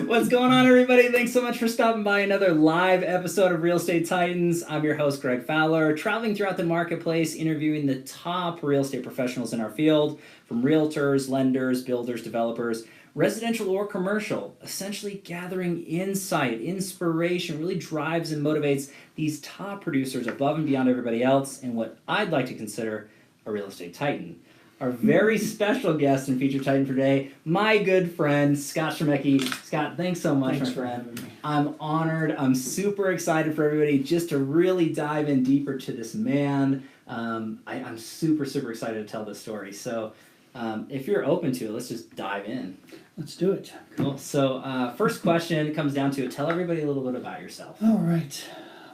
What's going on, everybody? Thanks so much for stopping by another live episode of Real Estate Titans. I'm your host, Greg Fowler, traveling throughout the marketplace, interviewing the top real estate professionals in our field, from realtors, lenders, builders, developers, residential or commercial, essentially gathering insight, inspiration, really drives and motivates these top producers above and beyond everybody else, and what I'd like to consider a real estate titan. Our very special guest and featured titan for today, my good friend, Scott Stramecki. Scott, thanks so much, my friend. I'm honored. I'm super excited for everybody just to really dive in deeper to this man. I'm super excited to tell this story. So if you're open to it, let's just dive in. Let's do it. Cool. So first question comes down to, tell everybody a little bit about yourself. All right.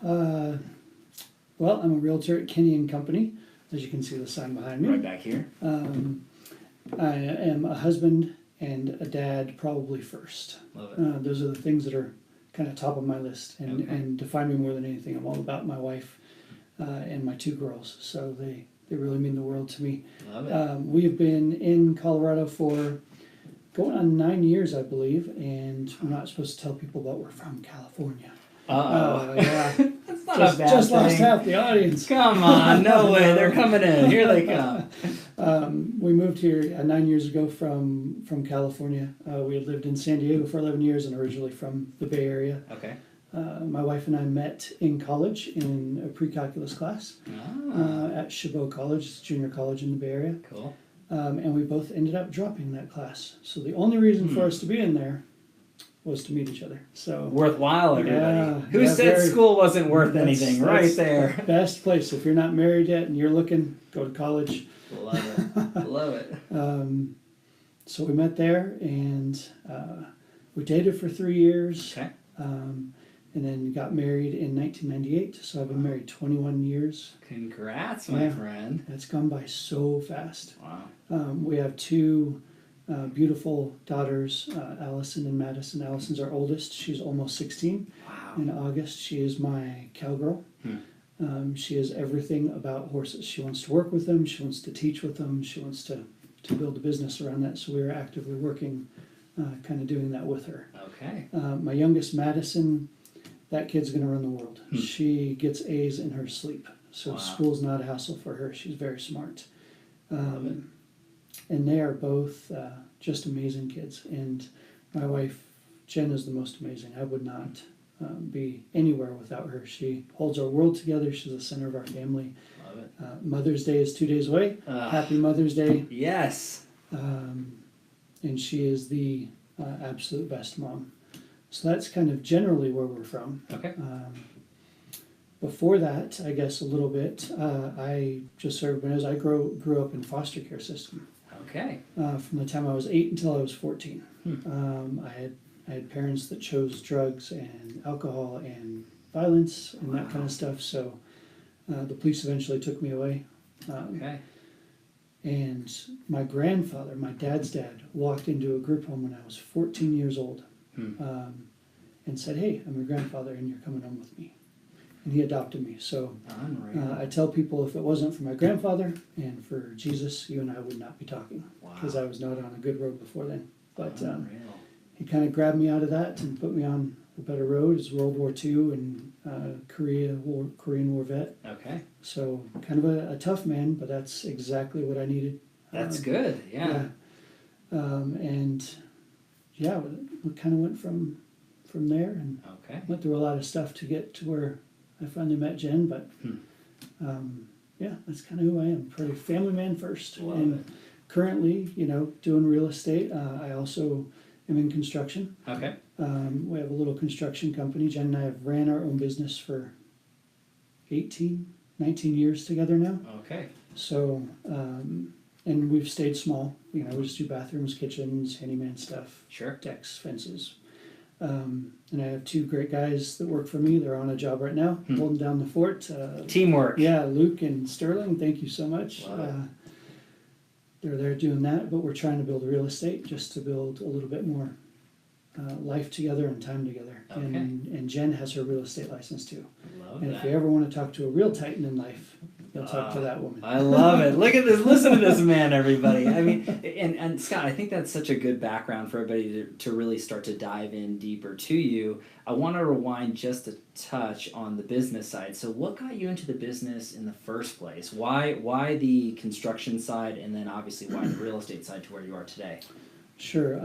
Well, I'm a realtor at Kenney and Company. As you can see the sign behind me. Right back here. I am a husband and a dad, probably first. Love it. Those are the things that are kind of top of my list and define me more than anything. I'm all about my wife and my two girls, so they really mean the world to me. Love it. We have been in Colorado for going on 9 years, I believe, and we're not supposed to tell people that we're from California. Uh-oh. Yeah. That's not a bad Just thing. lost half the audience. Come on, no way, they're coming in. Here they come. We moved here 9 years ago from California. We had lived in San Diego for 11 years and originally from the Bay Area. Okay. My wife and I met in college in a pre-calculus class at Chabot College, it's a junior college in the Bay Area. Cool. And we both ended up dropping that class. So the only reason for us to be in there was to meet each other. So Worthwhile, everybody. Yeah, Who said school wasn't worth that's anything? Right there. the best place. If you're not married yet and you're looking, go to college. Love it. Love it. So we met there and we dated for 3 years. Okay. And then got married in 1998. So I've been married 21 years. Congrats, my friend. It's gone by so fast. Wow. We have two beautiful daughters, Allison and Madison. Allison's our oldest. She's almost 16. Wow. In August, she is my cowgirl. She is everything about horses. She wants to work with them. She wants to teach with them. She wants to build a business around that. So we are actively working, kind of doing that with her. Okay. My youngest, Madison, that kid's going to run the world. She gets A's in her sleep. So school's not a hassle for her. She's very smart. And they are both just amazing kids. And my wife, Jen, is the most amazing. I would not be anywhere without her. She holds our world together. She's the center of our family. Love it. Mother's Day is 2 days away. Happy Mother's Day. Yes. And she is the absolute best mom. So that's kind of generally where we're from. Okay. Before that, I guess a little bit, I just served as I grew up in foster care system. Okay. From the time I was 8 until I was 14. I had parents that chose drugs and alcohol and violence and that kind of stuff. So the police eventually took me away. Okay. And my grandfather, my dad's dad, walked into a group home when I was 14 years old and said, "Hey, I'm your grandfather and you're coming home with me." And he adopted me. So I tell people if it wasn't for my grandfather and for Jesus, you and I would not be talking. Because I was not on a good road before then. But he kind of grabbed me out of that and put me on a better road. It's World War II and Korean War vet. Okay. So kind of a tough man, but that's exactly what I needed. That's good, yeah. And yeah, we kind of went from there and went through a lot of stuff to get to where I finally met Jen, but yeah, that's kind of who I am. Pretty family man first. Love it. Currently, doing real estate. I also am in construction. Okay. We have a little construction company. Jen and I have ran our own business for 19 years together now. Okay. So, and we've stayed small. We just do bathrooms, kitchens, handyman stuff. Sure. Decks, fences. And I have two great guys that work for me. They're on a job right now, holding down the fort. Teamwork. Yeah, Luke and Sterling, thank you so much. They're there doing that, but we're trying to build real estate just to build a little bit more life together and time together. Okay. And Jen has her real estate license too. Love and that. if you ever want to talk to a real titan in life, You'll talk to that woman. I love it. Look at this. Listen to this man, everybody. I mean, and Scott, I think that's such a good background for everybody to really start to dive in deeper to you. I want to rewind just a touch on the business side. So what got you into the business in the first place? Why the construction side, and then obviously why the real estate side to where you are today? Sure.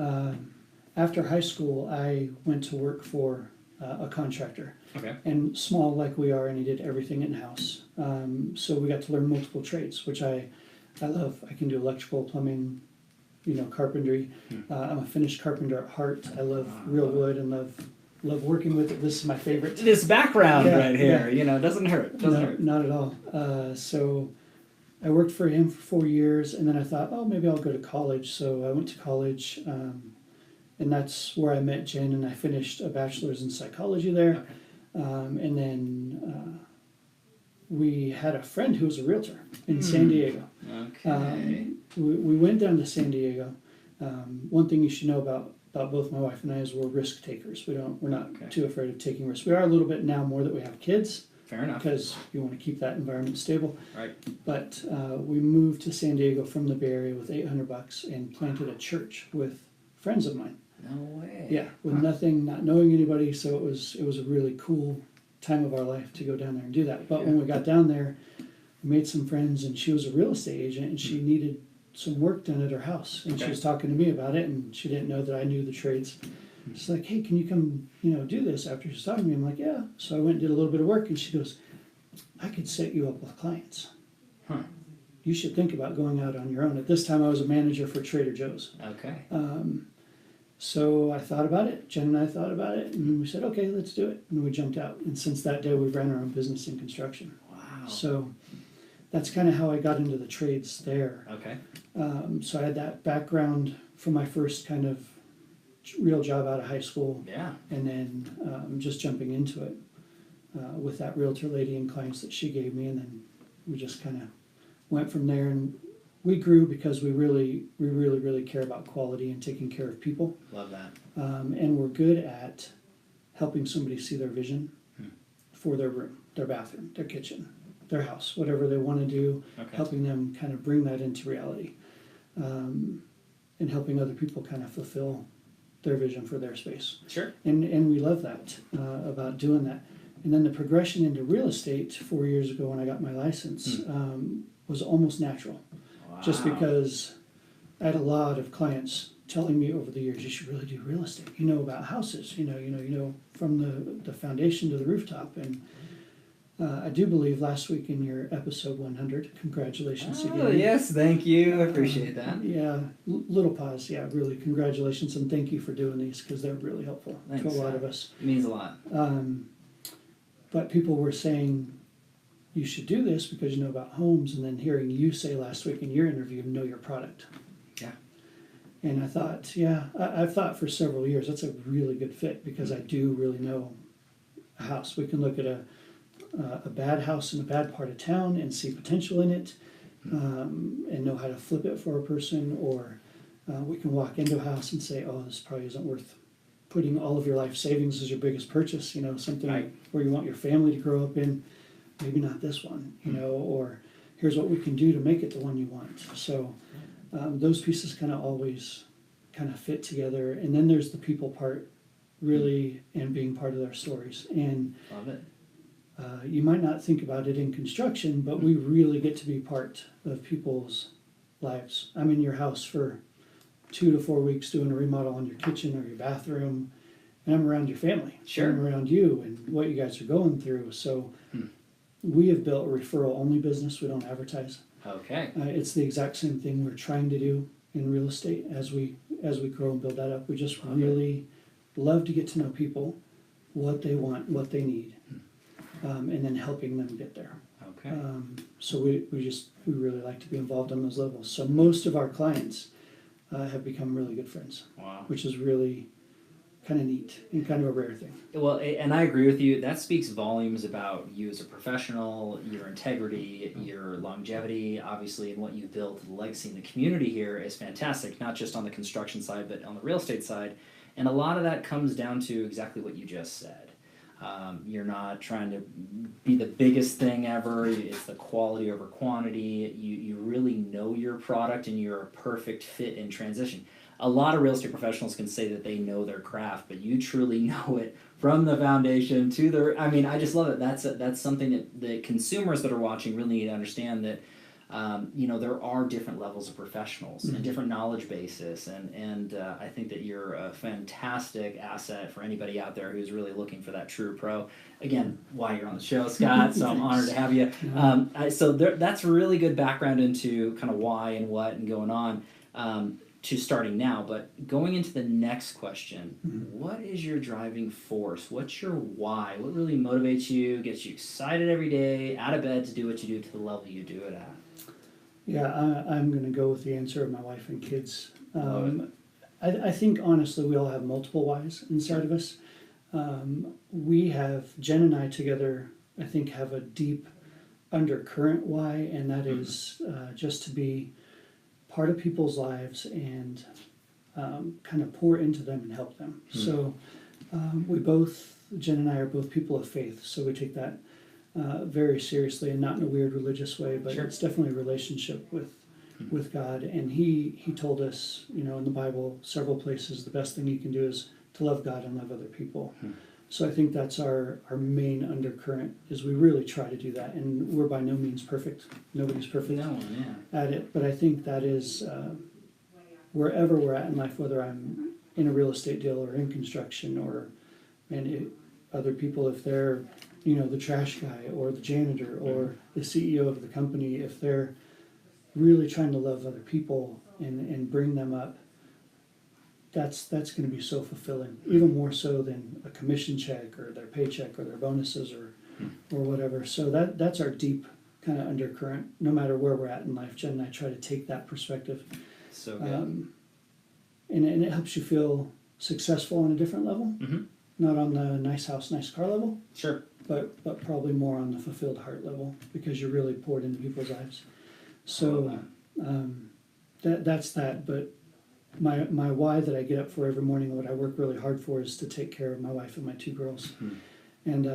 After high school, I went to work for a contractor. Okay. And small like we are, and he did everything in-house. So we got to learn multiple trades, which I love. I can do electrical, plumbing, carpentry. I'm a finished carpenter at heart. I love real wood and love working with it. This is my favorite. This background right here, doesn't hurt. Doesn't hurt. Not at all. So I worked for him for 4 years, and then I thought, oh, maybe I'll go to college. So I went to college, and that's where I met Jen, and I finished a bachelor's in psychology there. Okay. And then we had a friend who was a realtor in San Diego. Okay. We went down to San Diego. One thing you should know about both my wife and I is we're risk takers. We're not too afraid of taking risks. We are a little bit now more that we have kids. Fair enough. Because you want to keep that environment stable. Right. But we moved to San Diego from the Bay Area with $800 and planted a church with friends of mine. No way. Yeah, with nothing, not knowing anybody, so it was a really cool time of our life to go down there and do that. But when we got down there, we made some friends, and she was a real estate agent, and she needed some work done at her house, and she was talking to me about it, and she didn't know that I knew the trades. She's like, hey, can you come, do this after she's talking to me? I'm like, yeah. So I went and did a little bit of work, and she goes, I could set you up with clients. Huh. You should think about going out on your own. At this time, I was a manager for Trader Joe's. Okay. So I thought about it, Jen and I thought about it, and we said, okay, let's do it. And we jumped out. And since that day, we've ran our own business in construction. Wow. So that's kind of how I got into the trades there. Okay. So I had that background from my first kind of real job out of high school. Yeah. And then just jumping into it with that realtor lady and clients that she gave me. And then we just kind of went from there, and we grew because we really care about quality and taking care of people. Love that. And we're good at helping somebody see their vision for their room, their bathroom, their kitchen, their house, whatever they want to do, helping them kind of bring that into reality, and helping other people kind of fulfill their vision for their space. Sure. And we love that, about doing that. And then the progression into real estate 4 years ago when I got my license was almost natural. Wow. Just because I had a lot of clients telling me over the years, you should really do real estate. You know about houses, you know from the foundation to the rooftop. And I do believe last week in your episode 100, congratulations again. Yes, thank you. I appreciate that. Yeah, little pause. Yeah, really, congratulations, and thank you for doing these because they're really helpful to a lot of us. It means a lot. But people were saying, you should do this because you know about homes, and then hearing you say last week in your interview, know your product. Yeah. And I thought, I've thought for several years, that's a really good fit because I do really know a house. We can look at a bad house in a bad part of town and see potential in it, and know how to flip it for a person, or we can walk into a house and say, oh, this probably isn't worth putting all of your life savings as your biggest purchase, something where you want your family to grow up in. Maybe not this one, or here's what we can do to make it the one you want. So those pieces kind of always kind of fit together. And then there's the people part, really, and being part of their stories. And love it. You might not think about it in construction, but we really get to be part of people's lives. I'm in your house for 2 to 4 weeks doing a remodel on your kitchen or your bathroom, and I'm around your family. Sure. I'm around you and what you guys are going through. So we have built a referral-only business. We don't advertise. Okay. It's the exact same thing we're trying to do in real estate as we grow and build that up. We just really love to get to know people, what they want, what they need, and then helping them get there. Okay. So we really like to be involved on those levels. So most of our clients have become really good friends. Wow. Which is really kind of neat and kind of a rare thing. Well, and I agree with you. That speaks volumes about you as a professional, your integrity, your longevity, obviously, and what you've built. The legacy in the community here is fantastic, not just on the construction side, but on the real estate side. And a lot of that comes down to exactly what you just said. You're not trying to be the biggest thing ever. It's the quality over quantity. You really know your product and you're a perfect fit in transition. A lot of real estate professionals can say that they know their craft, but you truly know it from the foundation to the. I mean, I just love it. That's something that the consumers that are watching really need to understand that. There are different levels of professionals and different knowledge bases, and I think that you're a fantastic asset for anybody out there who's really looking for that true pro. Again, why you're on the show, Scott, so I'm honored to have you. That's really good background into kind of why and what and going on to starting now. But going into the next question, what is your driving force? What's your why? What really motivates you, gets you excited every day, out of bed to do what you do to the level you do it at? Yeah, I'm going to go with the answer of my wife and kids. I think, honestly, we all have multiple whys inside of us. Jen and I together, I think, have a deep undercurrent why, and that is just to be part of people's lives and kind of pour into them and help them. So Jen and I are both people of faith, so we take that very seriously, and not in a weird religious way, but it's definitely a relationship with God. And he told us, in the Bible, several places, the best thing you can do is to love God and love other people. So I think that's our main undercurrent, is we really try to do that. And we're by no means perfect. Nobody's perfect at it. But I think that is wherever we're at in life, whether I'm in a real estate deal or in construction other people, if they're the trash guy or the janitor or the CEO of the company, if they're really trying to love other people and bring them up, that's going to be so fulfilling, even more so than a commission check or their paycheck or their bonuses or whatever. So that's our deep kind of undercurrent. No matter where we're at in life, Jen and I try to take that perspective. So good. And it helps you feel successful on a different level, not on the nice house, nice car level. Sure. But probably more on the fulfilled heart level, because you're really poured into people's lives. So that's that. But my why that I get up for every morning, what I work really hard for, is to take care of my wife and my two girls. And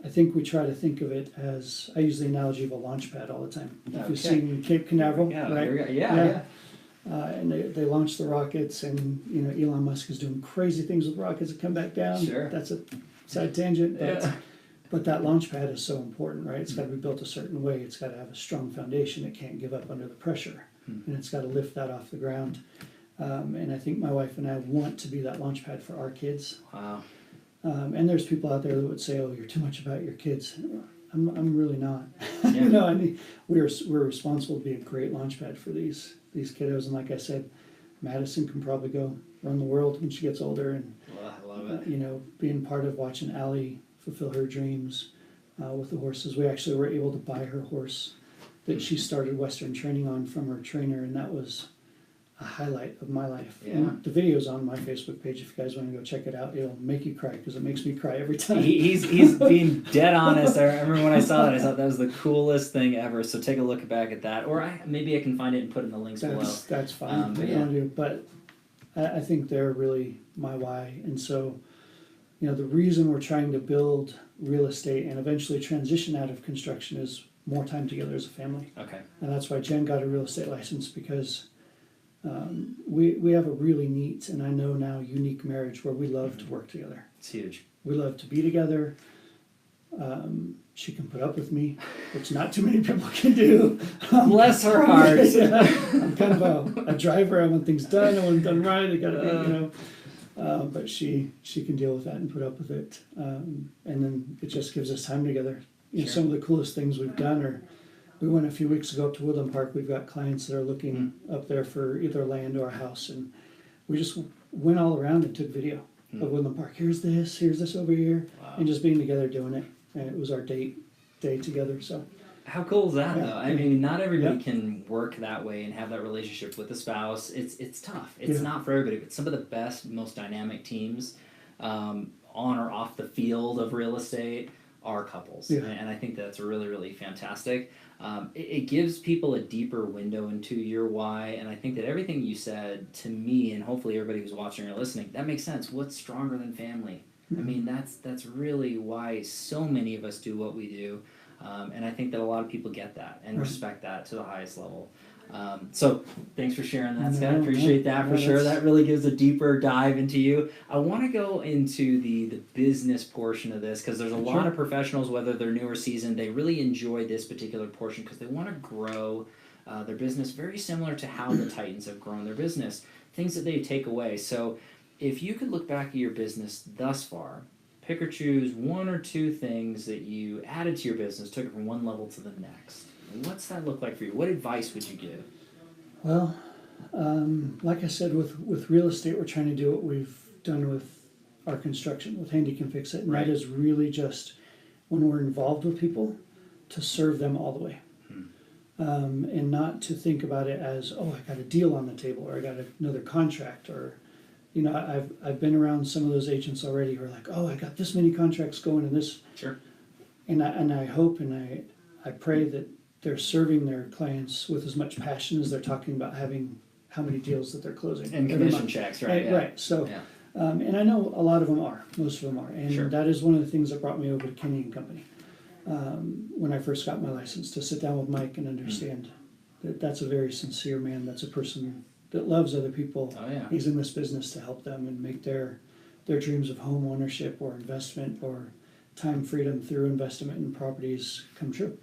I think we try to think of it as, I use the analogy of a launch pad all the time. If you've seen Cape Canaveral, right? Yeah. And they launch the rockets, and Elon Musk is doing crazy things with rockets that come back down. Sure. That's a side tangent, but that launch pad is so important, right? It's got to be built a certain way. It's got to have a strong foundation. It can't give up under the pressure, and it's got to lift that off the ground. And I think my wife and I want to be that launch pad for our kids. Wow. And there's people out there that would say, "Oh, you're too much about your kids." I'm really not. Yeah. I mean, we're responsible to be a great launch pad for these kiddos. And like I said, Madison can probably go run the world when she gets older. And I love it. Being part of watching Allie fulfill her dreams with the horses. We actually were able to buy her horse that she started Western training on from her trainer, and that was a highlight of my life. Yeah. And the video's on my Facebook page. If you guys want to go check it out, it'll make you cry, because it makes me cry every time. He's being dead honest. I remember when I saw that, I thought that was the coolest thing ever. So take a look back at that, or maybe I can find it and put it in the links below. That's fine. But I think they're really my why. And so, the reason we're trying to build real estate and eventually transition out of construction is more time together as a family. Okay. And that's why Jen got a real estate license, because we have a really neat, and I know now, unique marriage where we love to work together. It's huge. We love to be together. She can put up with me, which not too many people can do. Bless her heart. I'm kind of a driver. I want things done. I want them done right. They got to be, but she can deal with that and put up with it. And then it just gives us time together. Some of the coolest things we've done are, we went a few weeks ago up to Woodland Park. We've got clients that are looking up there for either land or a house, and we just went all around and took video of Woodland Park. Here's this over here, and just being together doing it. And it was our day together. So how cool is that, though? I mean, not everybody can work that way and have that relationship with a spouse. It's tough. It's not for everybody. But some of the best, most dynamic teams on or off the field of real estate are couples. And I think that's really, really fantastic. It gives people a deeper window into your why, and I think that everything you said to me, and hopefully everybody who's watching or listening, that makes sense. What's stronger than family? I mean, that's really why so many of us do what we do, and I think that a lot of people get that and respect that to the highest level. So thanks for sharing that, Scott. Appreciate that for sure. That really gives a deeper dive into you. I want to go into the business portion of this because there's a lot of professionals, whether they're new or seasoned, they really enjoy this particular portion because they want to grow their business very similar to how the Titans have grown their business, things that they take away. So if you could look back at your business thus far, pick or choose one or two things that you added to your business, took it from one level to the next. What's that look like for you? What advice would you give? Well, like I said, with real estate, we're trying to do what we've done with our construction, with Handy Can Fix It. And that is really just when we're involved with people to serve them all the way. And not to think about it as, oh, I got a deal on the table or I got another contract or, you know, I've been around some of those agents already who are like, oh, I got this many contracts going and this. Sure. And I hope and I pray that they're serving their clients with as much passion as they're talking about having how many deals that they're closing. And commission checks, right? Yeah. Right. So, and I know a lot of them are, most of them are. And that is one of the things that brought me over to Kenney and Company when I first got my license, to sit down with Mike and understand that that's a very sincere man. That's a person that loves other people. Oh, yeah. He's in this business to help them and make their dreams of home ownership or investment or time freedom through investment in properties come true.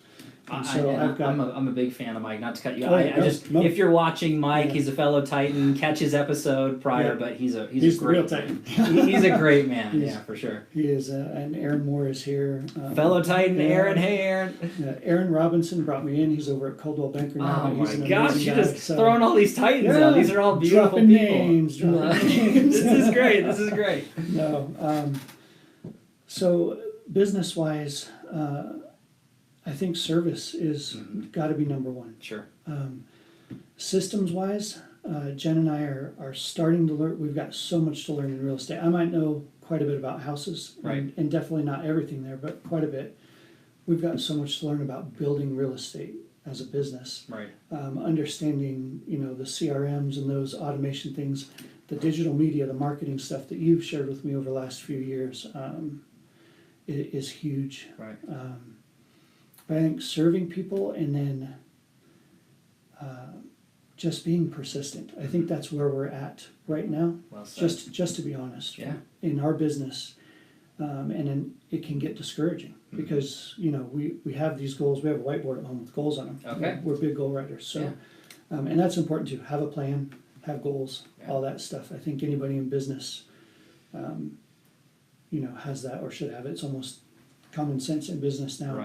I'm a big fan of Mike. Not to cut you off. If you're watching Mike, he's a fellow Titan. Catch his episode prior, but he's a great real Titan. He's a great man. For sure. He is, and Aaron Moore is here. Fellow Titan, Aaron. Hey, Aaron. Aaron Robinson brought me in. He's over at Coldwell Banker now. Oh my gosh, you just throwing all these Titans out. These are all beautiful dropping people. Names. This is great. This is great. No, so business-wise. I think service is got to be number one. Sure. Systems-wise, Jen and I are starting to learn. We've got so much to learn in real estate. I might know quite a bit about houses, and definitely not everything there, but quite a bit. We've got so much to learn about building real estate as a business. Right. Understanding, the CRMs and those automation things, the digital media, the marketing stuff that you've shared with me over the last few years is huge. Right. But I think serving people and then just being persistent. I think that's where we're at right now. Well said. Just to be honest. Yeah. In our business, and then it can get discouraging because we have these goals. We have a whiteboard at home with goals on them. Okay. We're big goal writers. So, and that's important too. Have a plan, have goals, all that stuff. I think anybody in business, has that or should have it. It's almost common sense in business now,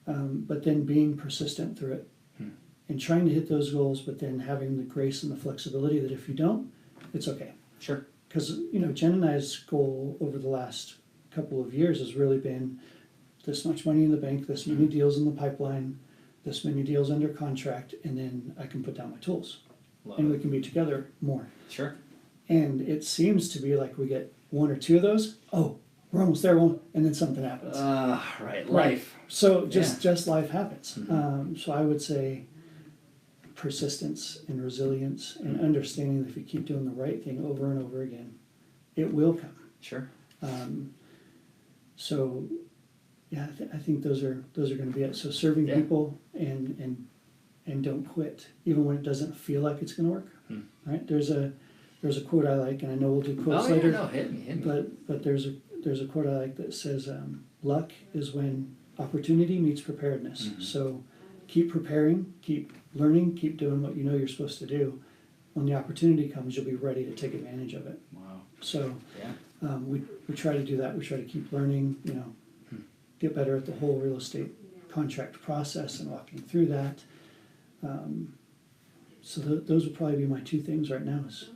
but then being persistent through it and trying to hit those goals, but then having the grace and the flexibility that if you don't, it's okay. Sure. Because, Jen and I's goal over the last couple of years has really been this much money in the bank, this many deals in the pipeline, this many deals under contract, and then I can put down my tools. We can be together more. Sure. And it seems to be like we get one or two of those. Oh, we're almost there, and then something happens. Life. So just life happens. So I would say persistence and resilience and understanding that if you keep doing the right thing over and over again, it will come. Sure. So I think those are going to be it. So serving people and don't quit even when it doesn't feel like it's going to work. Right? There's a quote I like, and I know we'll do quotes later. No, hit me. But there's a quote I like that says, luck is when opportunity meets preparedness. So keep preparing, keep learning, keep doing what you know you're supposed to do. When the opportunity comes, you'll be ready to take advantage of it. Wow. So we try to do that. We try to keep learning, get better at the whole real estate contract process and walking through that. So those would probably be my two things right now is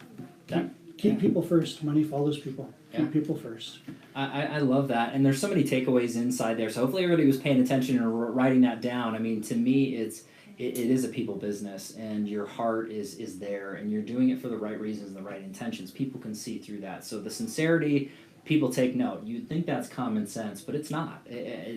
keep people first. Money follows people. Keep people first. I love that. And there's so many takeaways inside there. So hopefully everybody was paying attention and writing that down. I mean, to me, it is a people business, and your heart is there, and you're doing it for the right reasons and the right intentions. People can see through that. So the sincerity, people take note. You'd think that's common sense, but it's not.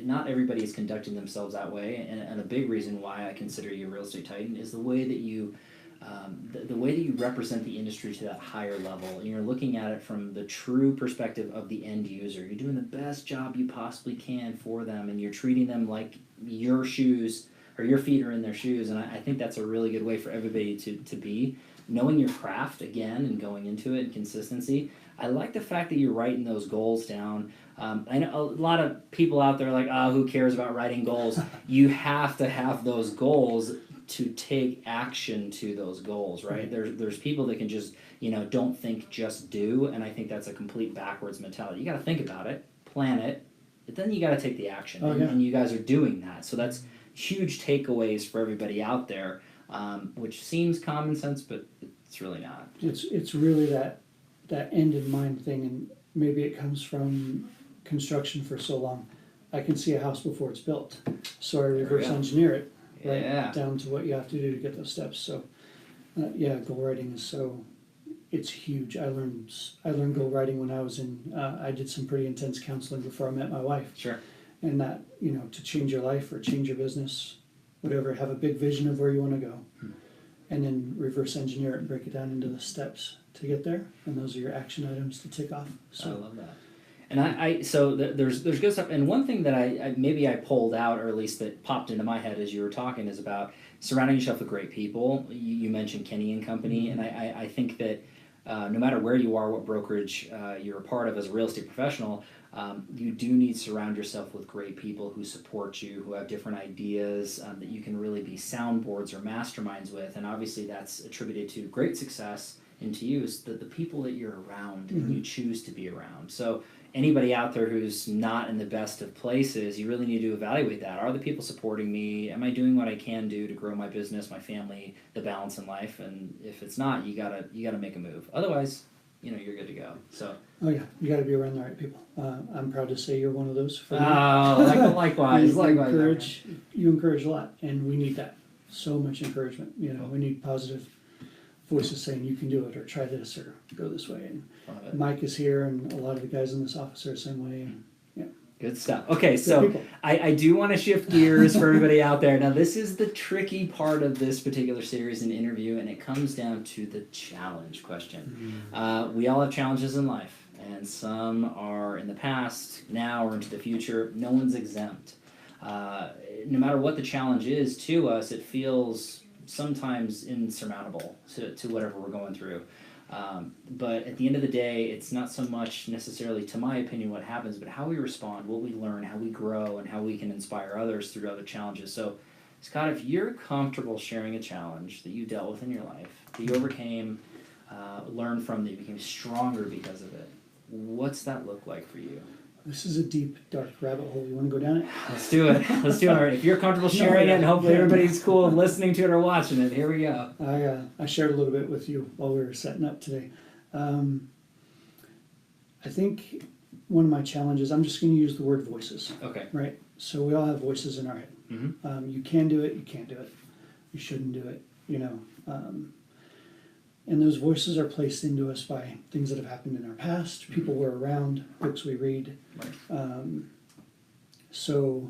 Not everybody is conducting themselves that way. And a big reason why I consider you a real estate titan is the way that you the way that you represent the industry to that higher level, and you're looking at it from the true perspective of the end user. You're doing the best job you possibly can for them, and you're treating them like your shoes or your feet are in their shoes. And I think that's a really good way for everybody to be. Knowing your craft again and going into it and consistency. I like the fact that you're writing those goals down. I know a lot of people out there are like, oh, who cares about writing goals? You have to have those goals to take action to those goals, right? There's people that can just, don't think, just do, and I think that's a complete backwards mentality. You got to think about it, plan it, but then you got to take the action, and you guys are doing that. So that's huge takeaways for everybody out there, which seems common sense, but it's really not. It's really that end in mind thing, and maybe it comes from construction for so long. I can see a house before it's built, so I reverse engineer it. Right, down to what you have to do to get those steps. So, goal writing is it's huge. I learned goal writing when I was I did some pretty intense counseling before I met my wife. Sure. And that, to change your life or change your business, whatever, have a big vision of where you want to go. And then reverse engineer it and break it down into the steps to get there. And those are your action items to tick off. So I love that. And there's good stuff. And one thing that I pulled out, or at least that popped into my head as you were talking, is about surrounding yourself with great people. You mentioned Kenney and Company, and I think that no matter where you are, what brokerage you're a part of as a real estate professional, you do need to surround yourself with great people who support you, who have different ideas that you can really be soundboards or masterminds with. And obviously that's attributed to great success, and to you is the people that you're around and you choose to be around. So anybody out there who's not in the best of places, you really need to evaluate that. Are the people supporting me? Am I doing what I can do to grow my business, my family, the balance in life? And if it's not, you gotta make a move. Otherwise, you're good to go. So. Oh yeah, you got to be around the right people. I'm proud to say you're one of those. Likewise. You encourage a lot, and we need that. So much encouragement. We need positive voices saying you can do it, or try this, or go this way. And Mike is here, and a lot of the guys in this office are the same way. And good stuff. Okay, so I do want to shift gears for everybody out there. Now, this is the tricky part of this particular series and interview, and it comes down to the challenge question. We all have challenges in life, and some are in the past, now, or into the future. No one's exempt. No matter what the challenge is to us, it feels sometimes insurmountable to whatever we're going through. But at the end of the day, it's not so much necessarily, to my opinion, what happens, but how we respond, what we learn, how we grow, and how we can inspire others through other challenges. So, Scott, if you're comfortable sharing a challenge that you dealt with in your life, that you overcame, learned from, that you became stronger because of it, what's that look like for you? This is a deep, dark rabbit hole. You want to go down it? Let's do it. All right. If you're comfortable sharing it, and hopefully everybody's cool listening to it or watching it, here we go. I shared a little bit with you while we were setting up today. I think one of my challenges, I'm just going to use the word voices. Okay. Right? So we all have voices in our head. You can do it, you can't do it. You shouldn't do it, and those voices are placed into us by things that have happened in our past, people we're around, books we read. Right. So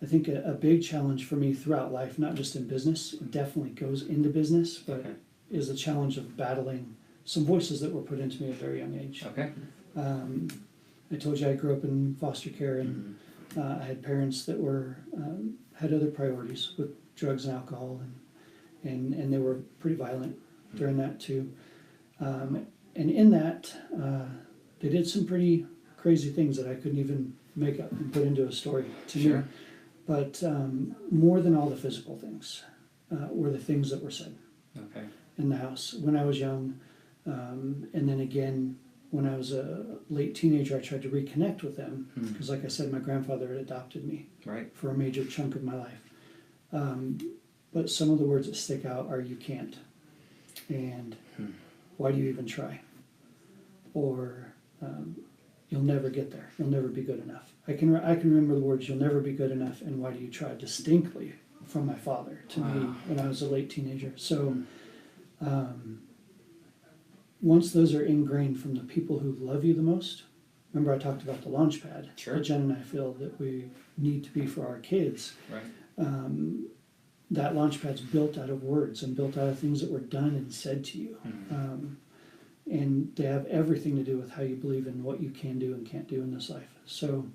I think a big challenge for me throughout life, not just in business, it definitely goes into business, but is the challenge of battling some voices that were put into me at a very young age. Okay. I told you I grew up in foster care, and I had parents that had other priorities with drugs and alcohol, and they were pretty violent during that too. And in that, they did some pretty crazy things that I couldn't even make up and put into a story to me. But more than all the physical things were the things that were said in the house when I was young. And then again, when I was a late teenager, I tried to reconnect with them because, like I said, my grandfather had adopted me for a major chunk of my life. But some of the words that stick out are "you can't," and "why do you even try?" or "you'll never get there. You'll never be good enough." I can remember the words "you'll never be good enough" and "why do you try?" distinctly from my father to me when I was a late teenager. So once those are ingrained from the people who love you the most, remember I talked about the launch pad that Jen and I feel that we need to be for our kids. that launch pad's built out of words and built out of things that were done and said to you. And they have everything to do with how you believe in what you can do and can't do in this life. So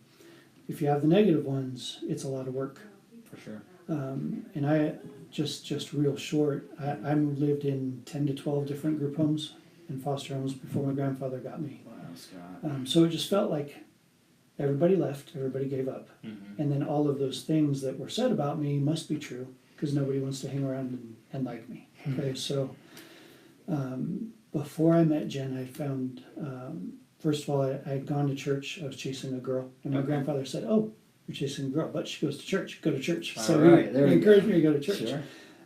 if you have the negative ones, it's a lot of work. For sure. And I just real short, I lived in 10 to 12 different group homes and foster homes before my grandfather got me. Wow, Scott. So it just felt like everybody left, everybody gave up. And then all of those things that were said about me must be true because nobody wants to hang around and like me. Okay, so before I met Jen, I found, first of all, I had gone to church. I was chasing a girl. And my grandfather said, "Oh, you're chasing a girl, but she goes to church. Go to church." All So right, he encouraged me to go to church. Sure.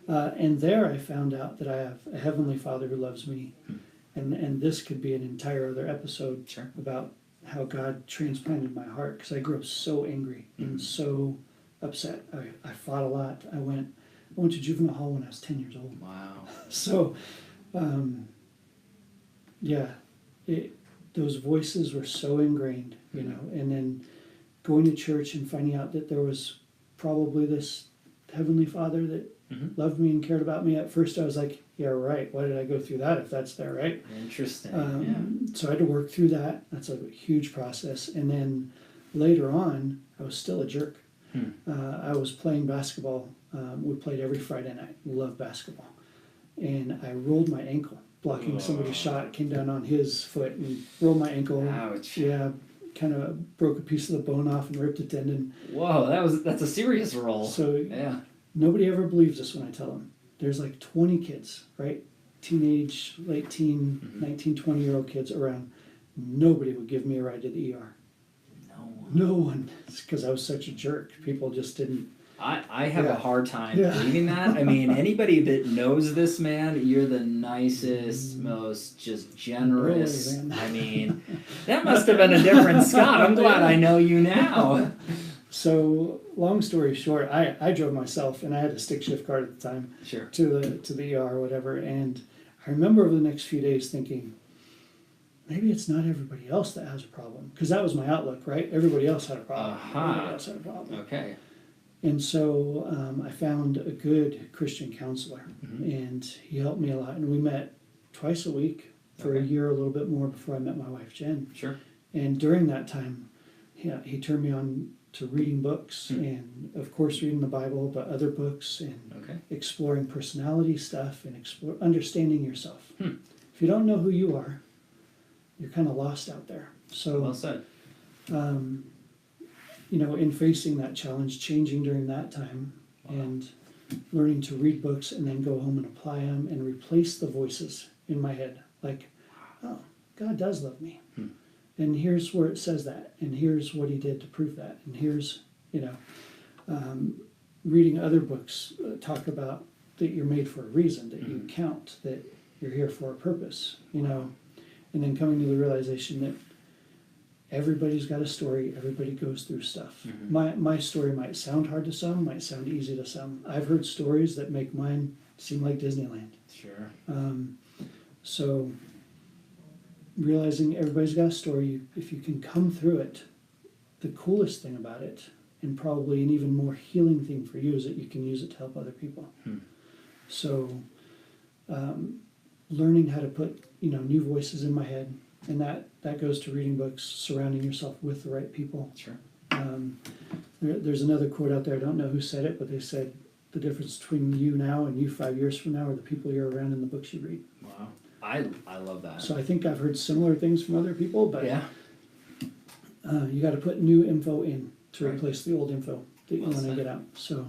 And there I found out that I have a Heavenly Father who loves me. And this could be an entire other episode about how God transplanted my heart, because I grew up so angry and so upset. I fought a lot. I went to juvenile hall when I was 10 years old. Wow. So, those voices were so ingrained, you know, and then going to church and finding out that there was probably this Heavenly Father that loved me and cared about me. At first I was like, yeah, right, why did I go through that if that's there, right? Interesting. So I had to work through that. That's a huge process. And then later on, I was still a jerk. I was playing basketball. We played every Friday night. Love basketball. And I rolled my ankle blocking somebody's shot. Came down on his foot and rolled my ankle. Ouch. Yeah, kind of broke a piece of the bone off and ripped a tendon. Whoa, that's a serious roll. So yeah. Nobody ever believes us when I tell them. There's like 20 kids, right? Teenage, late teen, 19, 20-year-old kids around. Nobody would give me a ride to the ER. No one. It's because I was such a jerk. People just didn't. I have a hard time believing that. I mean, anybody that knows this man, you're the nicest, most just generous. Really, I mean, that must have been a different Scott. I'm glad I know you now. So, long story short, I drove myself, and I had a stick shift card at the time to the ER or whatever. And I remember over the next few days thinking, maybe it's not everybody else that has a problem, because that was my outlook, right? Everybody else had a problem. Everybody else had a problem. Okay. And so I found a good Christian counselor, and he helped me a lot. And we met twice a week for a year, a little bit more, before I met my wife, Jen. Sure. And during that time, he turned me on to reading books, and of course reading the Bible, but other books, and exploring personality stuff, and understanding yourself. If you don't know who you are, you're kind of lost out there. So, well said. You know, in facing that challenge, changing during that time, and learning to read books and then go home and apply them and replace the voices in my head. Like, oh, God does love me. And here's where it says that. And here's what he did to prove that. And here's, you know, reading other books talk about that you're made for a reason, that you count, that you're here for a purpose, you know. And then coming to the realization that everybody's got a story. Everybody goes through stuff. My story might sound hard to some, might sound easy to some. I've heard stories that make mine seem like Disneyland. Sure. So realizing everybody's got a story, if you can come through it, the coolest thing about it, and probably an even more healing thing for you, is that you can use it to help other people. So learning how to put, you know, new voices in my head. And that goes to reading books, surrounding yourself with the right people. Sure. There's another quote out there, I don't know who said it, but they said, the difference between you now and you 5 years from now are the people you're around and the books you read. Wow. I love that. So I think I've heard similar things from other people, but you got to put new info in to replace the old info that you want to get out. So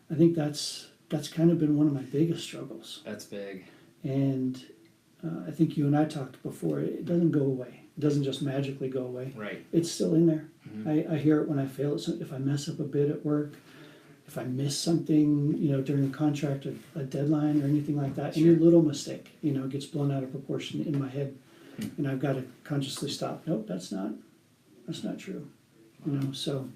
I think that's kind of been one of my biggest struggles. That's big. And I think you and I talked before, it doesn't go away. It doesn't just magically go away. Right. It's still in there. I hear it when I fail. If I mess up a bit at work, if I miss something, you know, during a contract, a deadline or anything like that, any little mistake, you know, gets blown out of proportion in my head. And I've got to consciously stop. Nope, that's not true. You know, so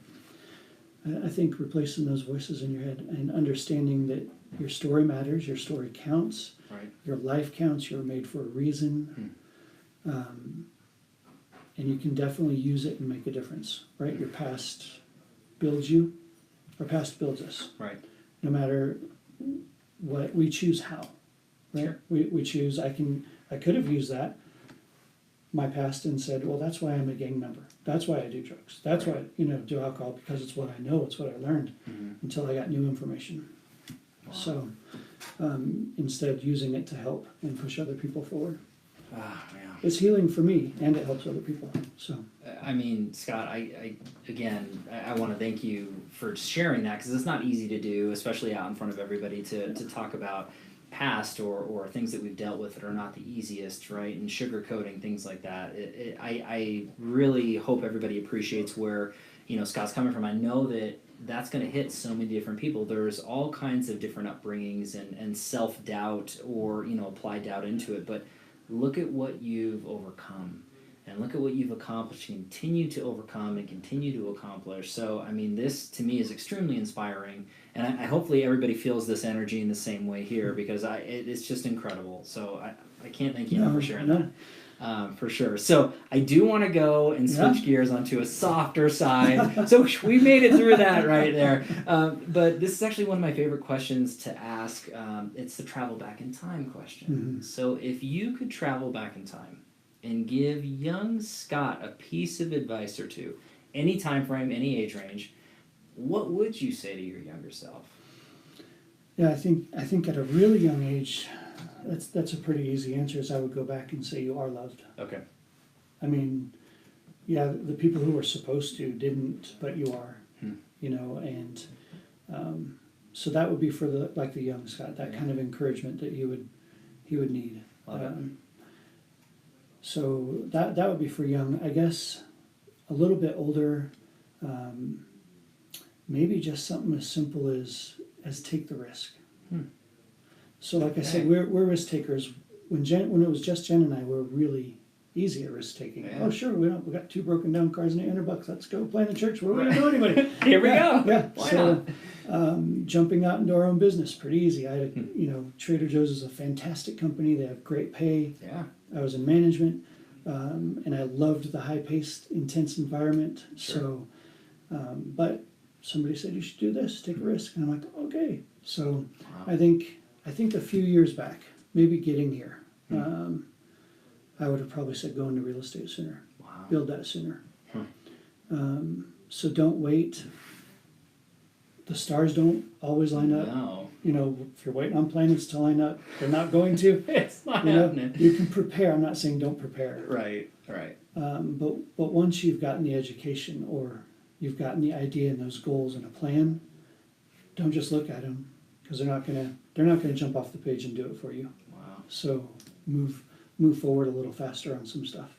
I think replacing those voices in your head and understanding that your story matters, your story counts. Right. Your life counts. You're made for a reason, and you can definitely use it and make a difference. Right. Your past builds you. Our past builds us. Right. No matter what we choose how, right? Sure. We choose. I could have used my past and said, well, that's why I'm a gang member. That's why I do drugs. That's why I, do alcohol, because it's what I know. It's what I learned until I got new information. Wow. So instead, using it to help and push other people forward. Ah, man. It's healing for me, and it helps other people. So, I mean, Scott, I want to thank you for sharing that, because it's not easy to do, especially out in front of everybody, to talk about past or things that we've dealt with that are not the easiest, right? And sugarcoating things like that. I really hope everybody appreciates where Scott's coming from. I know that that's going to hit so many different people. There's all kinds of different upbringings and self-doubt or applied doubt into it, but look at what you've overcome, and look at what you've accomplished, continue to overcome and continue to accomplish. So, I mean, this to me is extremely inspiring, and I hopefully everybody feels this energy in the same way here, because it's just incredible. So I can't thank you enough for sharing that. For sure. So I do want to go and switch gears onto a softer side. So we made it through that right there. But this is actually one of my favorite questions to ask. It's the travel back in time question. Mm-hmm. So if you could travel back in time and give young Scott a piece of advice or two, any time frame, any age range, what would you say to your younger self? Yeah, I think at a really young age, that's a pretty easy answer. Is I would go back and say you are loved. Okay. I mean, yeah, the people who were supposed to didn't, but you are. And so that would be for the young Scott, that kind of encouragement that he would need. Love it. So that would be for young. I guess a little bit older, maybe just something as simple as take the risk. So like I said, we're risk takers. When it was just Jen and I, we were really easy at risk taking. Yeah. Oh sure, we got 2 broken down cars and $800. Let's go plan a church. What are we gonna do anybody? Here we go. Yeah. Why So not? jumping out into our own business, pretty easy. I had Trader Joe's is a fantastic company. They have great pay. Yeah. I was in management, and I loved the high-paced, intense environment. Sure. So, but somebody said you should do this, take a risk, and I'm like, okay. So, Wow. I think a few years back, maybe getting here, I would have probably said go into real estate sooner, build that sooner. So don't wait. The stars don't always line up. No. If you're waiting on planets to line up, they're not going to. It's not happening. You can prepare. I'm not saying don't prepare. Right. But once you've gotten the education or you've gotten the idea and those goals and a plan, don't just look at them, because they're not gonna jump off the page and do it for you. Wow. So move forward a little faster on some stuff.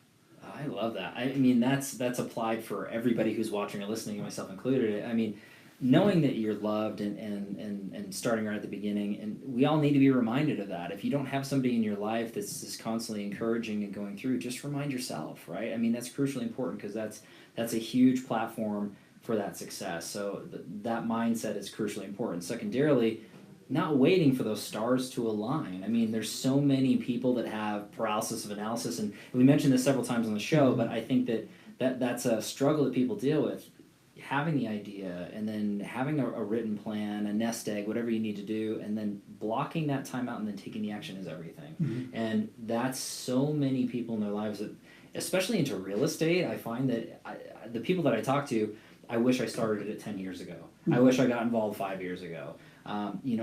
I love that. I mean, that's applied for everybody who's watching or listening, myself included. I mean, knowing that you're loved and starting right at the beginning, and we all need to be reminded of that. If you don't have somebody in your life that's constantly encouraging and going through, just remind yourself, right? I mean, that's crucially important, because that's a huge platform for that success. So that mindset is crucially important. Secondarily, not waiting for those stars to align. I mean, there's so many people that have paralysis of analysis, and we mentioned this several times on the show, but I think that's a struggle that people deal with. Having the idea and then having a written plan, a nest egg, whatever you need to do, and then blocking that time out and then taking the action is everything. And that's so many people in their lives, that, especially into real estate, I find that the people that I talk to, I wish I started it 10 years ago. I wish I got involved 5 years ago.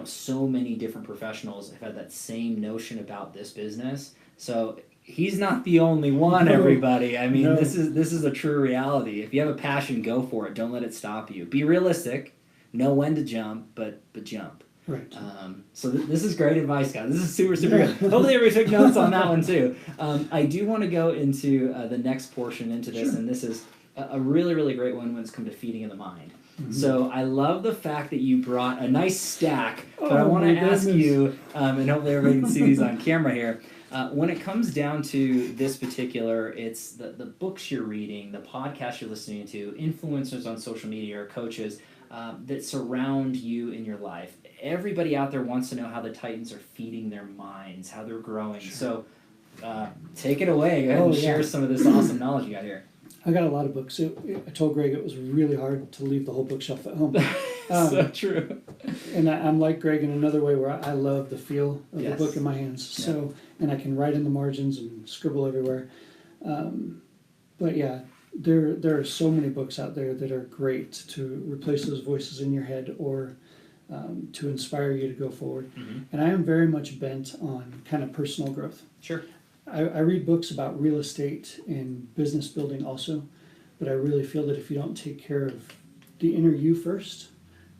So many different professionals have had that same notion about this business. So he's not the only one, everybody. I mean, this is a true reality. If you have a passion, go for it. Don't let it stop you. Be realistic. Know when to jump, but jump. Right. So this is great advice, guys. This is super good. Hopefully everybody took notes on that one too. I do want to go into the next portion into this, and this is a really, really great one when it's come to feeding in the mind. So I love the fact that you brought a nice stack, but I want to ask you, and hopefully everybody can see these on camera here, when it comes down to this particular, it's the books you're reading, the podcasts you're listening to, influencers on social media or coaches that surround you in your life. Everybody out there wants to know how the Titans are feeding their minds, how they're growing. So take it away. Go ahead and share some of this awesome knowledge you got here. I got a lot of books. I told Greg it was really hard to leave the whole bookshelf at home. So true. And I'm like Greg in another way where I love the feel of Yes. the book in my hands. So, and I can write in the margins and scribble everywhere. But yeah, there are so many books out there that are great to replace those voices in your head or to inspire you to go forward. Mm-hmm. And I am very much bent on kind of personal growth. Sure. I read books about real estate and business building also, but I really feel that if you don't take care of the inner you first,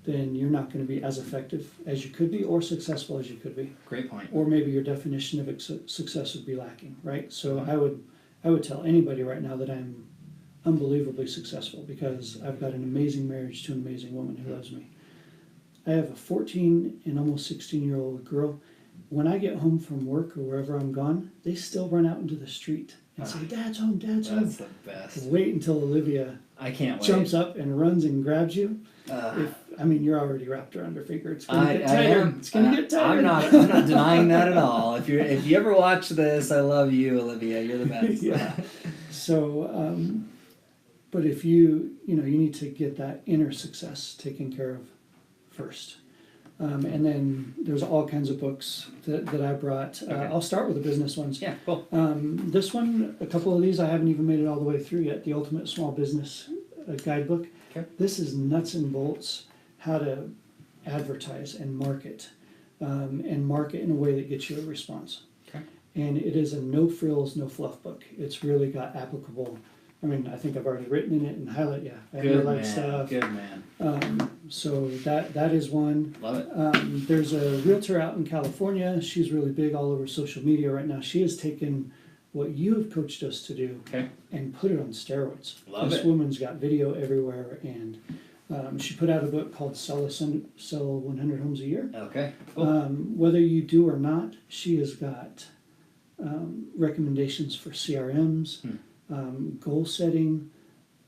then you're not going to be as effective as you could be or successful as you could be. Great point. Or maybe your definition of success would be lacking, right? So Mm-hmm. I would tell anybody right now that I'm unbelievably successful because I've got an amazing marriage to an amazing woman who loves me. I have a 14 and almost 16-year-old girl. When I get home from work or wherever I'm gone, they still run out into the street and say, "Dad's home, Dad's home." That's the best. Wait until Olivia I can't wait. jumps up and runs and grabs you. You're already wrapped around her finger. It's gonna get I tighter. am. It's gonna get tighter. I'm not denying that at all. If you ever watch this, I love you, Olivia. You're the best. Yeah. So, but if you need to get that inner success taken care of first. And then there's all kinds of books that I brought. Okay. I'll start with the business ones. Yeah, cool. This one, a couple of these, I haven't even made it all the way through yet. The Ultimate Small Business Guidebook. Okay. This is nuts and bolts how to advertise and market in a way that gets you a response. Okay. And it is a no frills, no fluff book. It's really got applicable. I think I've already written in it and highlight. Yeah, I Good highlight man. stuff. Good man. So that is one. Love it. There's a realtor out in California. She's really big all over social media right now. She has taken what you have coached us to do Okay. and put it on steroids. Love this it. woman's got video everywhere, and she put out a book called Sell 100 Homes a Year. Okay. Cool. Whether you do or not, she has got recommendations for CRMs, goal setting,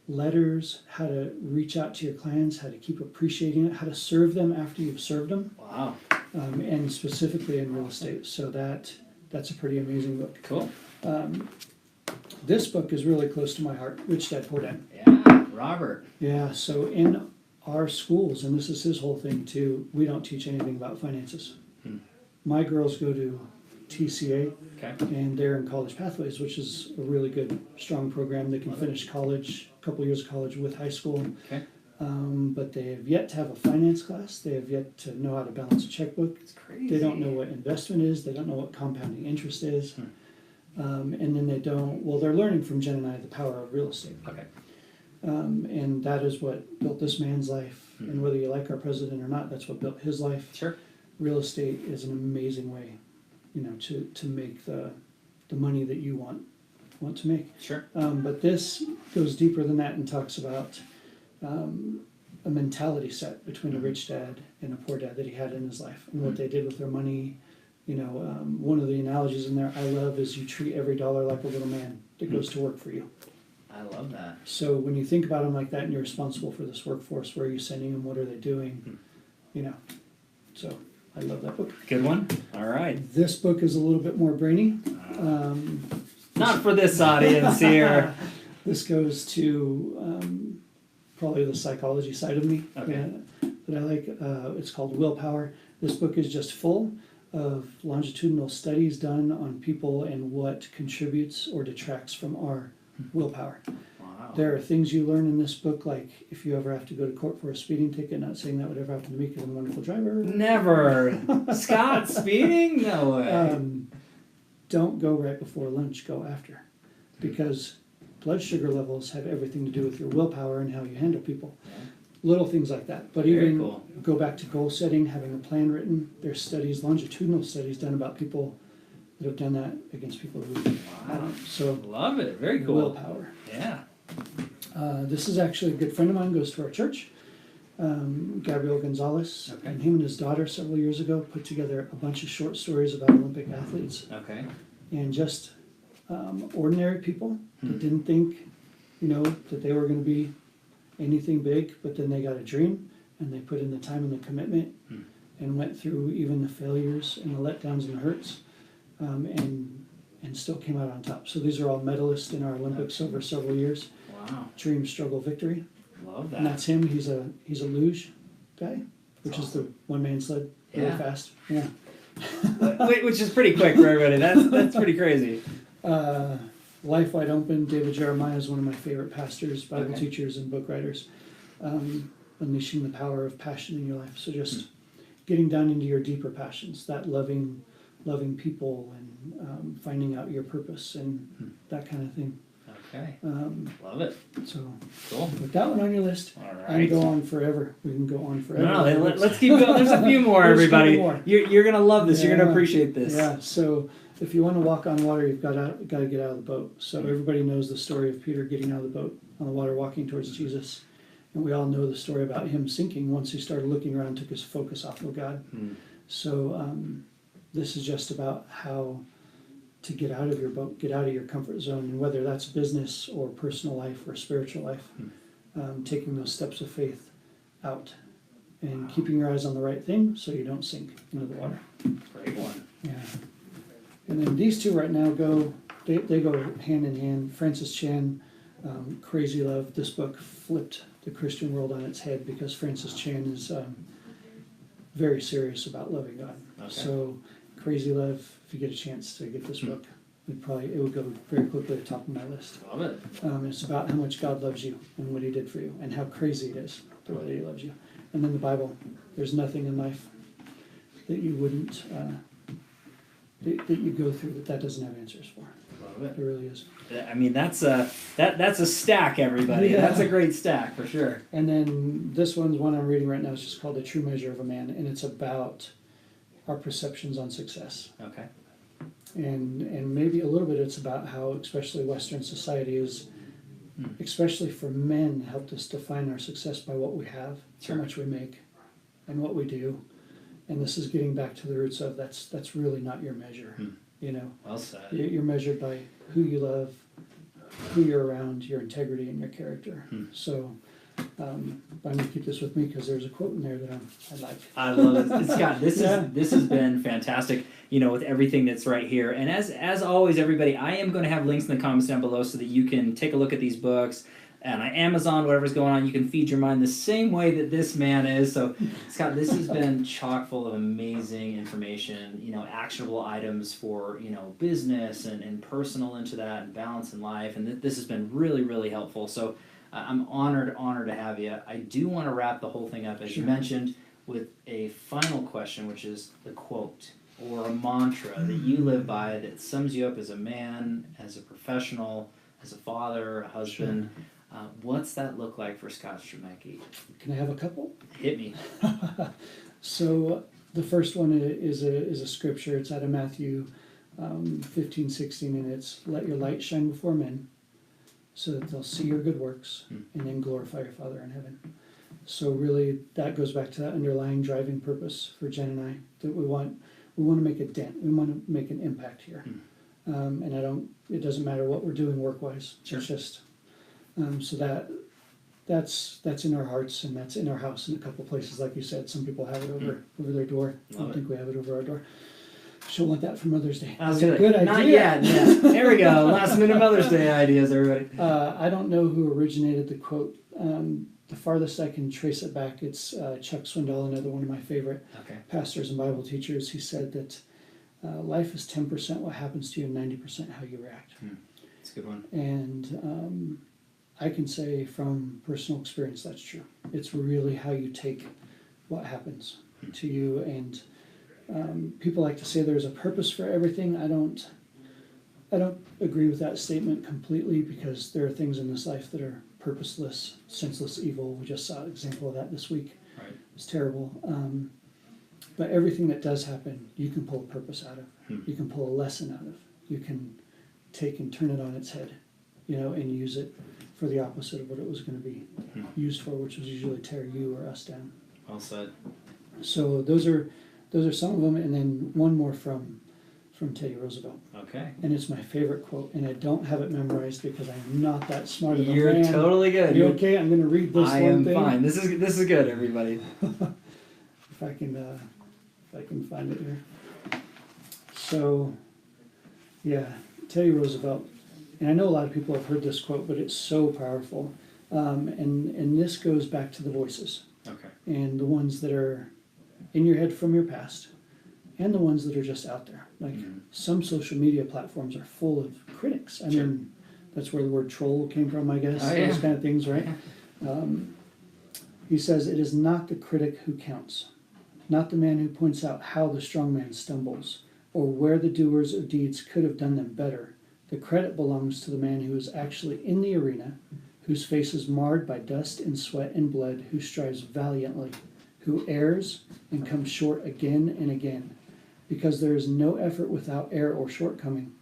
letters, how to reach out to your clients, how to keep appreciating it, how to serve them after you've served them, Wow. and specifically in real estate. So that's a pretty amazing book. Cool. This book is really close to my heart, Rich Dad Poor Dad. Yeah. Robert. Yeah, so in our schools, and this is his whole thing too, we don't teach anything about finances. My girls go to TCA, Okay. and they're in College Pathways, which is a really good, strong program. They can finish college, a couple years of college with high school. Okay. But they have yet to have a finance class. They have yet to know how to balance a checkbook. It's crazy. They don't know what investment is. They don't know what compounding interest is. And then they're learning from Jen and I the power of real estate. Okay. And that is what built this man's life. And whether you like our president or not, that's what built his life. Sure. Real estate is an amazing way, to make the money that you want to make. Sure. But this goes deeper than that and talks about a mentality set between a rich dad and a poor dad that he had in his life and what they did with their money. One of the analogies in there I love is you treat every dollar like a little man that goes to work for you. I love that. So when you think about them like that and you're responsible for this workforce, where are you sending them? What are they doing? So I love that book. Good one. All right. This book is a little bit more brainy. Not for this audience here. This goes to probably the psychology side of me Okay. that I like. It's called Willpower. This book is just full of longitudinal studies done on people and what contributes or detracts from our willpower. Wow. There are things you learn in this book, like if you ever have to go to court for a speeding ticket, not saying that would ever happen to me because I'm a wonderful driver. Never. Scott speeding? No way. Don't go right before lunch, go after. Because blood sugar levels have everything to do with your willpower and how you handle people. Yeah. Little things like that. But Very even cool. go back to goal setting, having a plan written. There's studies, longitudinal studies done about people that have done that against people who Wow. So Love it. Very cool. willpower. Yeah. This is actually a good friend of mine, goes to our church, Gabriel Gonzalez. Okay. And him and his daughter several years ago put together a bunch of short stories about Olympic athletes Okay. and just ordinary people that didn't think, that they were going to be anything big, but then they got a dream and they put in the time and the commitment and went through even the failures and the letdowns and the hurts and still came out on top. So these are all medalists in our Olympics over several years. Wow. Dream, Struggle, Victory. Love that. And that's him. He's a luge guy, which Awesome. is the one-man sled, really fast. Yeah. Which is pretty quick for everybody. That's pretty crazy. Life Wide Open. David Jeremiah is one of my favorite pastors, Bible teachers, and book writers. Unleashing the Power of Passion in Your Life. So just getting down into your deeper passions, that loving people, and finding out your purpose and that kind of thing. Okay. Love it. So cool. Put that one on your list. All right. I can go on forever. We can go on forever. No, let's keep going. There's a few more, everybody. More. You're gonna love this. You're gonna appreciate this. Yeah. So if you want to walk on water, you've got to get out of the boat. So everybody knows the story of Peter getting out of the boat on the water, walking towards Jesus. And we all know the story about him sinking once he started looking around, took his focus off of God. So this is just about how to get out of your boat, get out of your comfort zone, and whether that's business or personal life or spiritual life, taking those steps of faith out and keeping your eyes on the right thing so you don't sink into the water. Great one. Yeah. And then these two right now they go hand in hand. Francis Chan, Crazy Love. This book flipped the Christian world on its head because Francis Chan is very serious about loving God. Okay. So Crazy Love, if you get a chance to get this book, it would go very quickly at the top of my list. Love it. It's about how much God loves you and what he did for you and how crazy it is the way that he loves you. And then the Bible, there's nothing in life that you wouldn't, that you go through that doesn't have answers for. Love it. It really is. I mean, that's a stack, everybody. Yeah. That's a great stack for sure. And then this one's one I'm reading right now. It's just called The True Measure of a Man, and it's about our perceptions on success. Okay. And maybe a little bit it's about how, especially Western society is, especially for men, helped us define our success by what we have, how much we make, and what we do. And this is getting back to the roots of that's really not your measure. You know, well said. You're measured by who you love, who you're around, your integrity, and your character. So I'm going to keep this with me because there's a quote in there that I like. I love it. Scott, this has been fantastic, with everything that's right here. And as always, everybody, I am going to have links in the comments down below so that you can take a look at these books. And on Amazon, whatever's going on, you can feed your mind the same way that this man is. So, Scott, this has been chock full of amazing information, actionable items for, business and personal into that and balance in life. And this has been really, really helpful. So I'm honored to have you. I do want to wrap the whole thing up, as you mentioned, with a final question, which is the quote or a mantra that you live by that sums you up as a man, as a professional, as a father, a husband. What's that look like for Scott Stramecki? Can I have a couple? Hit me. So the first one is a scripture. It's out of Matthew 15:16, and it's, "Let your light shine before men, so that they'll see your good works and then glorify your Father in heaven." So really, that goes back to that underlying driving purpose for Jen and I, that we want to make a dent. We want to make an impact here. And it doesn't matter what we're doing work-wise. Sure. It's just so that's in our hearts, and that's in our house in a couple places. Like you said, some people have it over their door. I don't think we have it over our door. She'll want that for Mother's Day. That's a good idea. Not yet. Yeah. There we go. Last minute Mother's Day ideas, everybody. I don't know who originated the quote. The farthest I can trace it back, it's Chuck Swindoll, another one of my favorite pastors and Bible teachers. He said that life is 10% what happens to you and 90% how you react. That's a good one. And I can say from personal experience that's true. It's really how you take what happens to you. And people like to say there's a purpose for everything. I don't agree with that statement completely, because there are things in this life that are purposeless, senseless evil. We just saw an example of that this week. Right. It's terrible. But everything that does happen, you can pull a purpose out of. You can pull a lesson out of. You can take and turn it on its head, and use it for the opposite of what it was going to be used for, which was usually tear you or us down. Well said. So those are some of them, and then one more from Teddy Roosevelt. Okay. And it's my favorite quote, and I don't have it memorized because I'm not that smart of a You're man. totally good. You okay? I'm going to read this I one am thing. fine. This is good, everybody. If I can find it here. So, yeah, Teddy Roosevelt, and I know a lot of people have heard this quote, but it's so powerful. And this goes back to the voices. Okay. And the ones that are in your head from your past, and the ones that are just out there. Like some social media platforms are full of critics. I mean, that's where the word troll came from, I guess. Those kind of things, right? He says, "It is not the critic who counts, not the man who points out how the strong man stumbles, or where the doers of deeds could have done them better. The credit belongs to the man who is actually in the arena, whose face is marred by dust and sweat and blood, who strives valiantly, who errs and comes short again and again. Because there is no effort without error or shortcoming.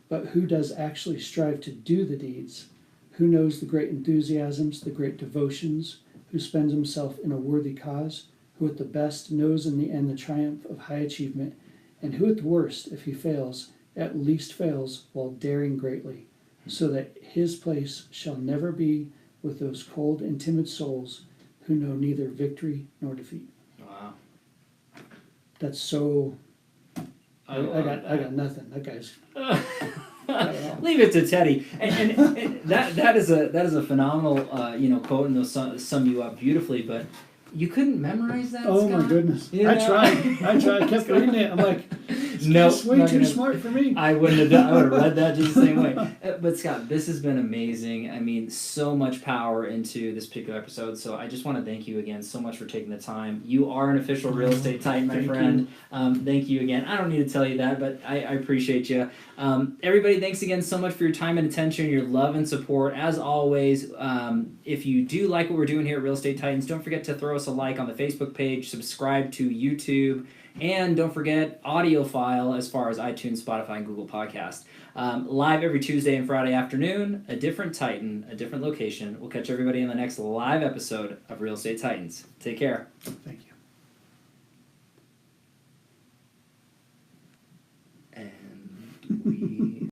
But who does actually strive to do the deeds? Who knows the great enthusiasms, the great devotions, who spends himself in a worthy cause, who at the best knows in the end the triumph of high achievement, and who at the worst, if he fails, at least fails while daring greatly, so that his place shall never be with those cold and timid souls who know neither victory nor defeat." Wow. That's so... I got nothing. That guy's... Leave it to Teddy. And that is a phenomenal quote, and they'll sum you up beautifully. But you couldn't memorize that. Oh, Scott? my goodness! You I know? tried. I kept reading it. I'm like, no, it's way too smart for me. I wouldn't have done. I would have read that just the same way. But Scott, this has been amazing. I mean, so much power into this particular episode. So I just want to thank you again so much for taking the time. You are an official real estate titan, my friend. Thank you again. I don't need to tell you that, but I appreciate you. Everybody, thanks again so much for your time and attention, your love and support. As always, if you do like what we're doing here at Real Estate Titans, don't forget to throw us a like on the Facebook page, subscribe to YouTube, and don't forget audio file as far as iTunes, Spotify, and Google Podcast. Live every Tuesday and Friday afternoon, a different Titan, a different location. We'll catch everybody in the next live episode of Real Estate Titans. Take care. Thank you.